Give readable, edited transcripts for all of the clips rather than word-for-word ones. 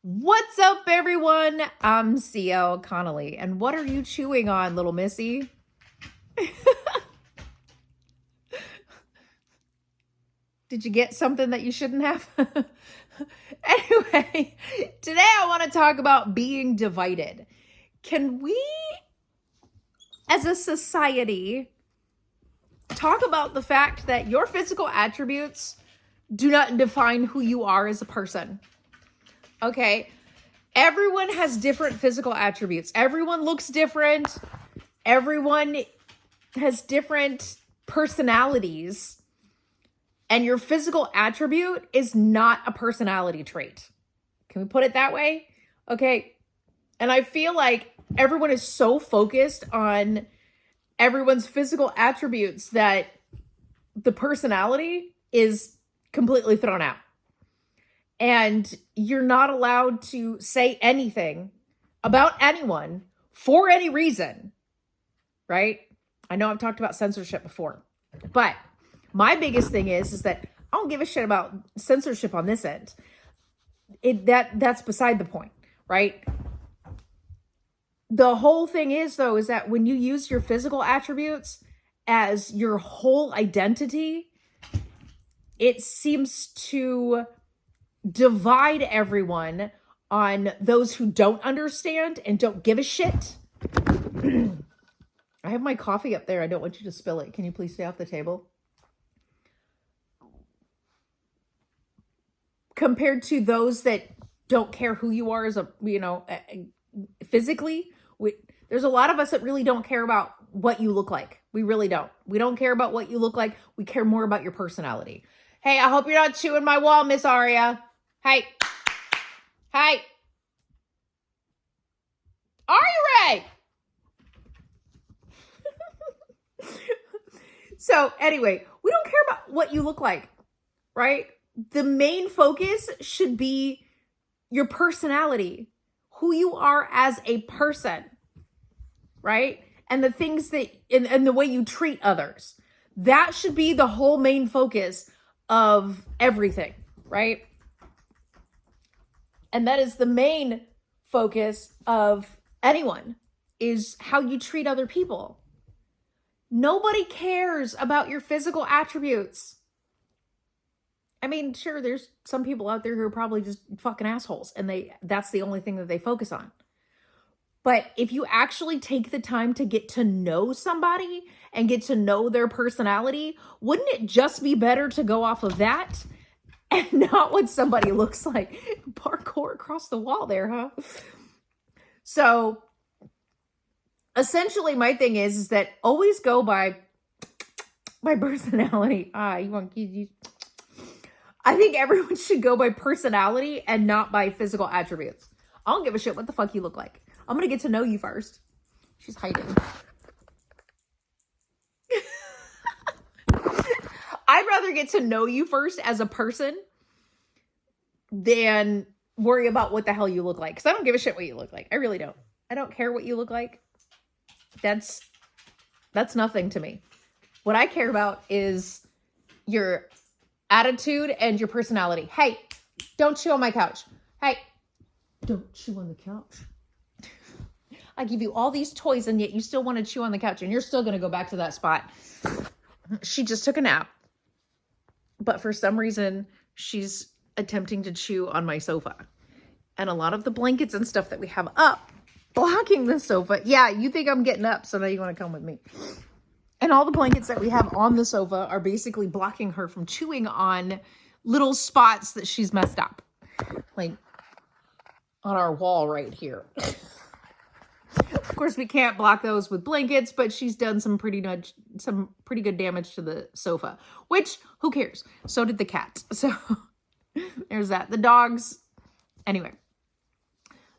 What's up, everyone? I'm CL Connolly, and what are you chewing on, little missy? Did you get something that you shouldn't have? Anyway, today I want to talk about being divided. Can we, as a society, talk about the fact that your physical attributes do not define who you are as a person? Okay, everyone has different physical attributes. Everyone looks different. Everyone has different personalities. And your physical attribute is not a personality trait. Can we put it that way? Okay. And I feel like everyone is so focused on everyone's physical attributes that the personality is completely thrown out. And you're not allowed to say anything about anyone for any reason, right? I know I've talked about censorship before, but my biggest thing is that I don't give a shit about censorship on this end. That's beside the point, right? The whole thing is, though, is that when you use your physical attributes as your whole identity, it seems to divide everyone on those who don't understand and don't give a shit. I have my coffee up there. I don't want you to spill it. Can you please stay off the table? Compared to those that don't care who you are as a, physically, there's a lot of us that really don't care about what you look like. We really don't. We don't care about what you look like. We care more about your personality. Hey, I hope you're not chewing my wall, Miss Aria. Hey. Hey. Are you Ray? So anyway, we don't care about what you look like, right? The main focus should be your personality, who you are as a person, right? And the things that, and the way you treat others. That should be the whole main focus of everything, right? And that is the main focus of anyone, is how you treat other people. Nobody cares about your physical attributes. I mean, sure, there's some people out there who are probably just fucking assholes, and that's the only thing that they focus on. But if you actually take the time to get to know somebody and get to know their personality, wouldn't it just be better to go off of that and not what somebody looks like? Parkour across the wall there, huh? So essentially my thing is that always go by personality. I think everyone should go by personality and not by physical attributes. I don't give a shit what the fuck you look like. I'm going to get to know you first. She's hiding. I'd rather get to know you first as a person than worry about what the hell you look like. Because I don't give a shit what you look like. I really don't. I don't care what you look like. That's nothing to me. What I care about is your attitude and your personality. Hey, don't chew on my couch. Hey, don't chew on the couch. I give you all these toys and yet you still want to chew on the couch and you're still going to go back to that spot. She just took a nap. But for some reason, she's attempting to chew on my sofa. And a lot of the blankets and stuff that we have up blocking the sofa. Yeah, you think I'm getting up, so now you want to come with me. And all the blankets that we have on the sofa are basically blocking her from chewing on little spots that she's messed up. Like on our wall right here. Of course, we can't block those with blankets, but she's done some pretty good damage to the sofa, which, who cares? So did the cat. So there's that. The dogs, anyway.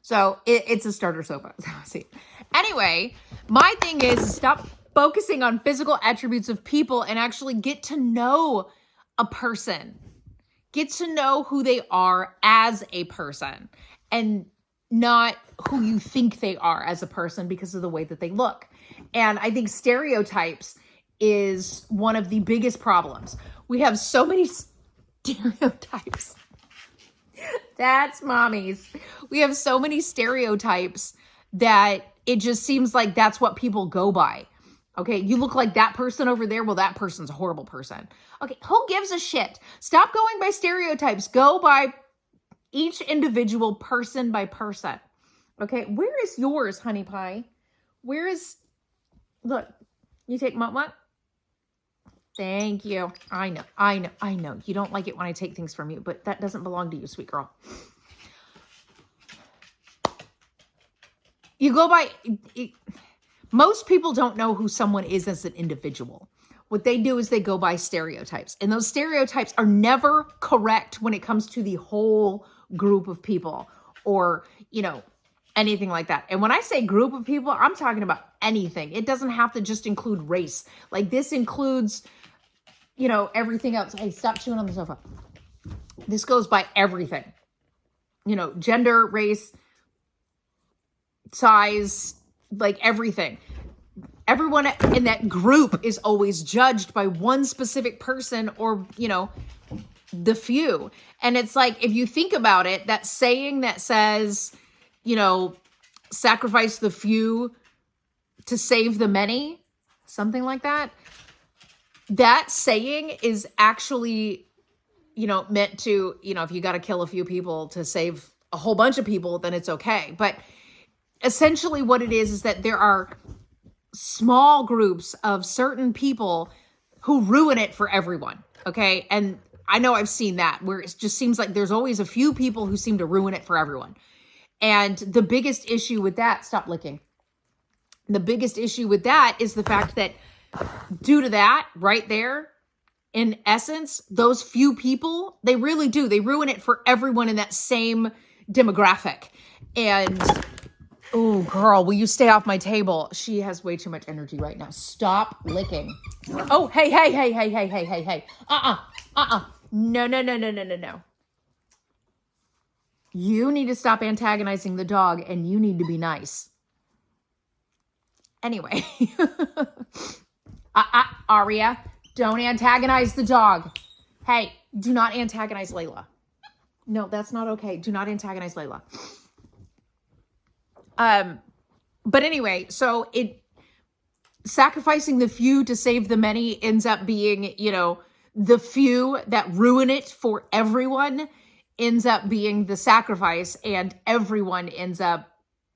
So it's a starter sofa. See. Anyway, my thing is stop focusing on physical attributes of people and actually get to know a person. Get to know who they are as a person and not who you think they are as a person because of the way that they look. And I think stereotypes is one of the biggest problems. We have so many stereotypes That's mommies. We have so many stereotypes that it just seems like that's what people go by. Okay, you look like that person over there. Well, that person's a horrible person. Okay, who gives a shit? Stop going by stereotypes. Go by each individual person by person. Okay, where is yours, honey pie? Where is, look, you take Mutt. Thank you. I know. You don't like it when I take things from you, but that doesn't belong to you, sweet girl. You go by, most people don't know who someone is as an individual. What they do is they go by stereotypes. And those stereotypes are never correct when it comes to the whole group of people or, anything like that. And when I say group of people, I'm talking about anything. It doesn't have to just include race. Like this includes, everything else. Hey, stop chewing on the sofa. This goes by everything. Gender, race, size, like everything. Everyone in that group is always judged by one specific person or, the few. And it's like, if you think about it, that saying that says, sacrifice the few to save the many, something like that. That saying is actually, meant to, if you got to kill a few people to save a whole bunch of people, then it's okay. But essentially what it is that there are small groups of certain people who ruin it for everyone. Okay. And I know I've seen that where it just seems like there's always a few people who seem to ruin it for everyone. And the biggest issue with that, stop licking. The biggest issue with that is the fact that due to that right there, in essence, those few people, they really do. They ruin it for everyone in that same demographic. And, oh, girl, will you stay off my table? She has way too much energy right now. Stop licking. Oh, hey. No. You need to stop antagonizing the dog and you need to be nice. Anyway. Aria, don't antagonize the dog. Hey, do not antagonize Layla. No, that's not okay. Do not antagonize Layla. But anyway, so sacrificing the few to save the many ends up being, the few that ruin it for everyone ends up being the sacrifice, and everyone ends up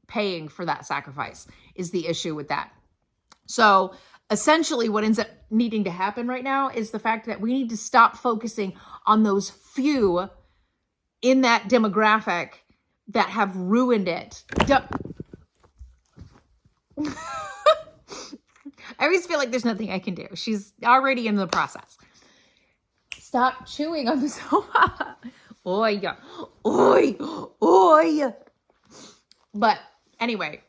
paying for that sacrifice is the issue with that. So essentially what ends up needing to happen right now is the fact that we need to stop focusing on those few in that demographic that have ruined it. I always feel like there's nothing I can do. She's already in the process. Stop chewing on the sofa. Oi. But anyway,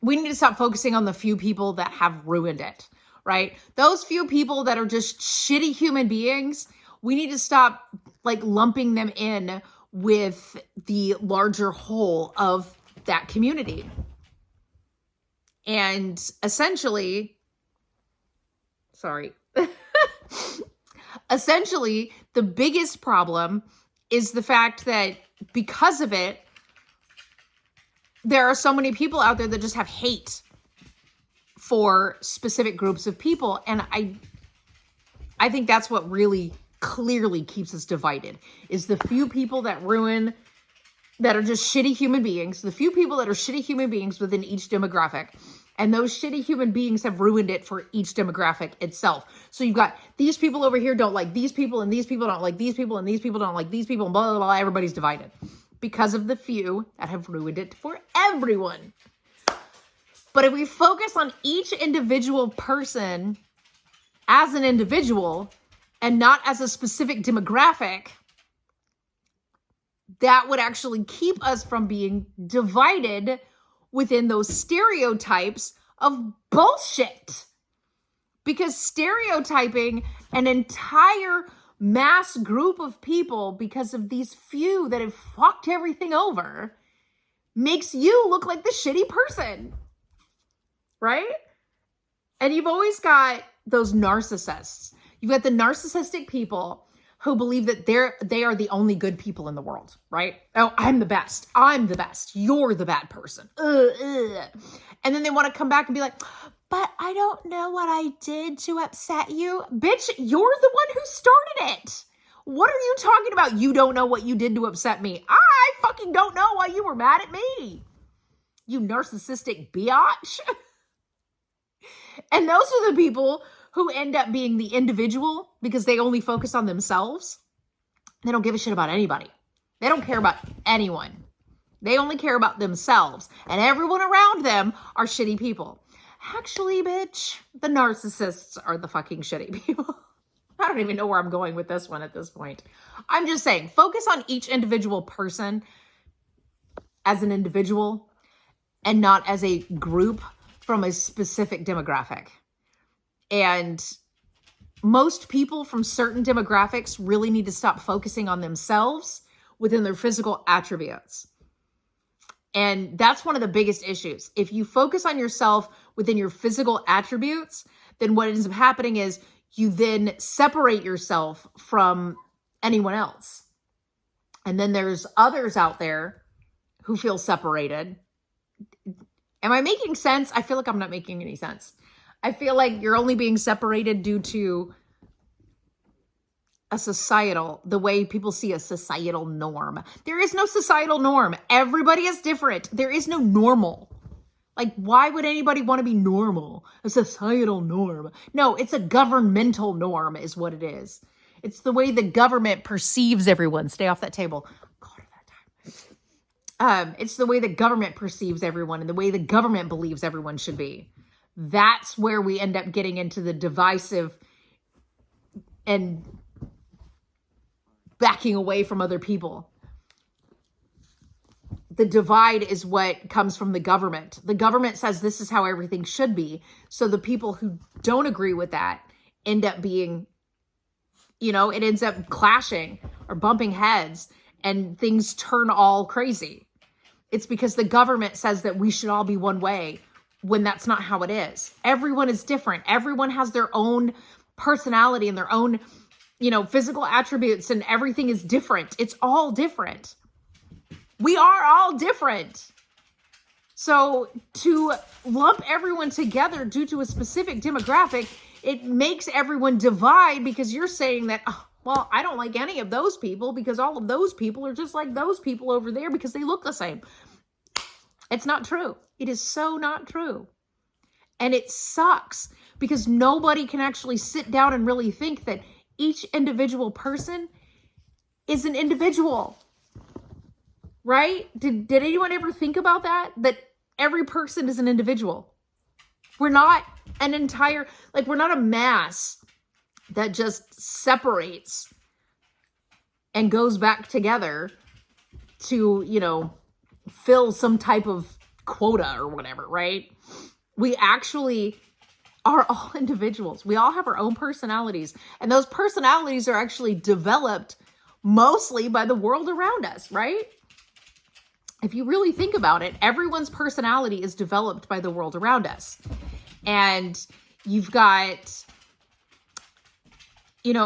we need to stop focusing on the few people that have ruined it, right? Those few people that are just shitty human beings, we need to stop lumping them in with the larger whole of that community. And essentially, the biggest problem is the fact that because of it, there are so many people out there that just have hate for specific groups of people. And I think that's what really clearly keeps us divided, is the few people that are just shitty human beings, the few people that are shitty human beings within each demographic. And those shitty human beings have ruined it for each demographic itself. So you've got these people over here don't like these people, and these people don't like these people, and these people don't like these people, and blah, blah, blah. Everybody's divided because of the few that have ruined it for everyone. But if we focus on each individual person as an individual and not as a specific demographic, that would actually keep us from being divided within those stereotypes of bullshit. Because stereotyping an entire mass group of people because of these few that have fucked everything over makes you look like the shitty person, right? And you've always got those narcissists. You've got the narcissistic people who believe that they are the only good people in the world, right? Oh, I'm the best. I'm the best. You're the bad person. And then they want to come back and be like, but I don't know what I did to upset you. Bitch, you're the one who started it. What are you talking about? You don't know what you did to upset me. I fucking don't know why you were mad at me. You narcissistic biatch. And those are the people who end up being the individual because they only focus on themselves. They don't give a shit about anybody. They don't care about anyone. They only care about themselves. And everyone around them are shitty people. Actually, bitch, the narcissists are the fucking shitty people. I don't even know where I'm going with this one at this point. I'm just saying, focus on each individual person as an individual and not as a group from a specific demographic. And most people from certain demographics really need to stop focusing on themselves within their physical attributes. And that's one of the biggest issues. If you focus on yourself within your physical attributes, then what ends up happening is you then separate yourself from anyone else. And then there's others out there who feel separated. Am I making sense? I feel like I'm not making any sense. I feel like you're only being separated due to the way people see a societal norm. There is no societal norm. Everybody is different. There is no normal. Like, why would anybody want to be normal? A societal norm. No, it's a governmental norm is what it is. It's the way the government perceives everyone. Stay off that table. It's the way the government perceives everyone and the way the government believes everyone should be. That's where we end up getting into the divisive and backing away from other people. The divide is what comes from the government. The government says this is how everything should be. So the people who don't agree with that end up being, it ends up clashing or bumping heads and things turn all crazy. It's because the government says that we should all be one way when that's not how it is. Everyone is different. Everyone has their own personality and their own, physical attributes, and everything is different. It's all different. We are all different. So to lump everyone together due to a specific demographic, it makes everyone divide because you're saying that, well, I don't like any of those people because all of those people are just like those people over there because they look the same. It's not true. It is so not true. And it sucks because nobody can actually sit down and really think that each individual person is an individual. Right? Did anyone ever think about that? That every person is an individual. We're not an entire, we're not a mass that just separates and goes back together to, fill some type of quota or whatever, right? We actually are all individuals. We all have our own personalities, and those personalities are actually developed mostly by the world around us, right? If you really think about it, everyone's personality is developed by the world around us. And you've got,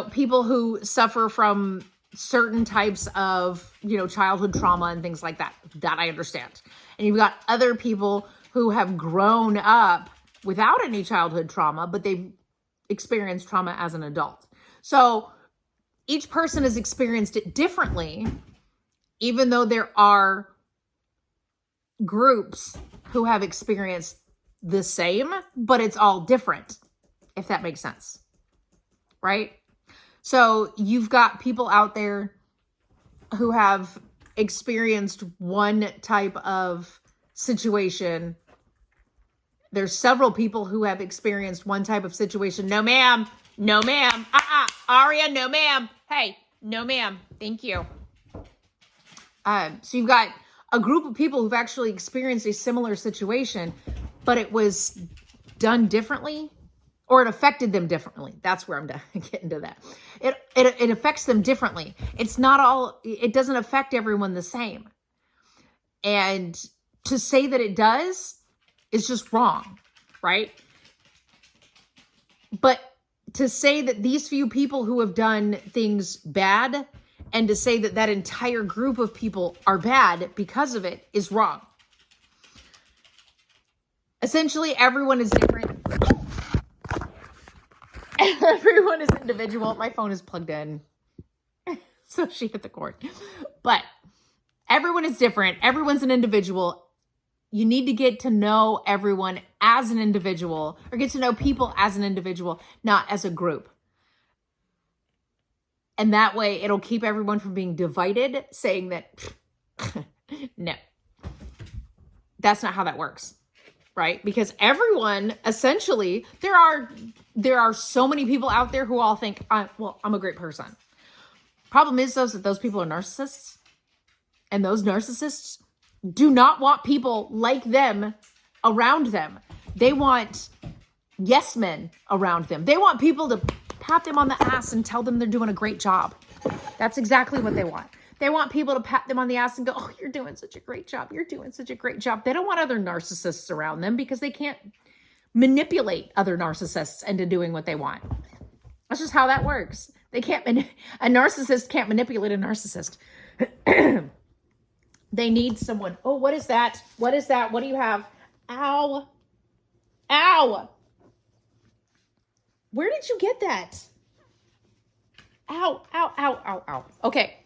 people who suffer from certain types of, childhood trauma and things like that. That I understand. And you've got other people who have grown up without any childhood trauma, but they've experienced trauma as an adult. So each person has experienced it differently, even though there are groups who have experienced the same, but it's all different, if that makes sense, right? So you've got people out there who have experienced one type of situation. There's several people who have experienced one type of situation. No, ma'am. No, ma'am. Aria, no, ma'am. Hey, no, ma'am. Thank you. So you've got a group of people who've actually experienced a similar situation, but it was done differently, or it affected them differently. That's where I'm getting to that. It affects them differently. It doesn't affect everyone the same. And to say that it does is just wrong, right? But to say that these few people who have done things bad and to say that that entire group of people are bad because of it is wrong. Essentially, everyone is different. Everyone is individual. My phone is plugged in, so she hit the cord. But everyone is different. Everyone's an individual. You need to get to know everyone as an individual, or get to know people as an individual, not as a group. And that way it'll keep everyone from being divided, saying that, no, that's not how that works, right? Because everyone, essentially, there are so many people out there who all think, I'm a great person. Problem is, though, that those people are narcissists, and those narcissists do not want people like them around them. They want yes men around them. They want people to pat them on the ass and tell them they're doing a great job. That's exactly what they want. They want people to pat them on the ass and go, oh, you're doing such a great job. You're doing such a great job. They don't want other narcissists around them because they can't manipulate other narcissists into doing what they want. That's just how that works. They can't, a narcissist can't manipulate a narcissist. They need someone. Oh, what is that? What is that? What do you have? Ow. Ow. Where did you get that? Ow, ow, ow, ow, ow. Okay.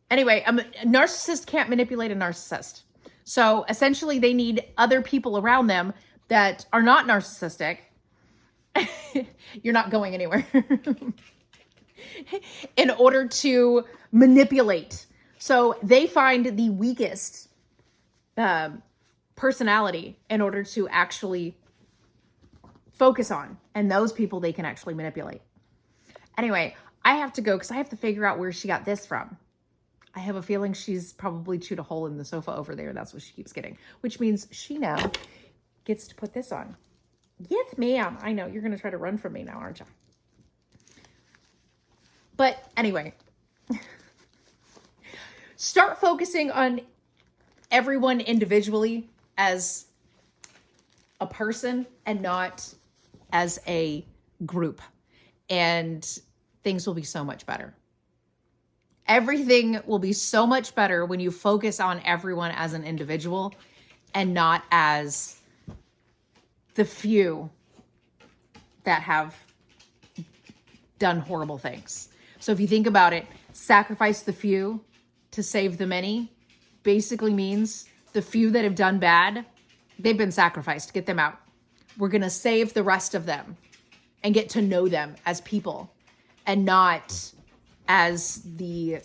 Anyway, a narcissist can't manipulate a narcissist. So essentially they need other people around them that are not narcissistic. You're not going anywhere. In order to manipulate. So they find the weakest personality in order to actually focus on. And those people they can actually manipulate. Anyway, I have to go because I have to figure out where she got this from. I have a feeling she's probably chewed a hole in the sofa over there. That's what she keeps getting. Which means she now gets to put this on. Yes, ma'am. I know. You're going to try to run from me now, aren't you? But anyway, start focusing on everyone individually as a person and not as a group. And things will be so much better. Everything will be so much better when you focus on everyone as an individual and not as the few that have done horrible things. So if you think about it, sacrifice the few to save the many basically means the few that have done bad, they've been sacrificed. Get them out. We're going to save the rest of them and get to know them as people and not as the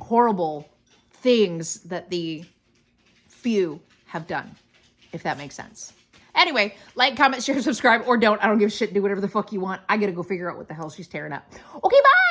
horrible things that the few have done, if that makes sense. Anyway, like, comment, share, subscribe, or don't. I don't give a shit. Do whatever the fuck you want. I got to go figure out what the hell she's tearing up. Okay, bye.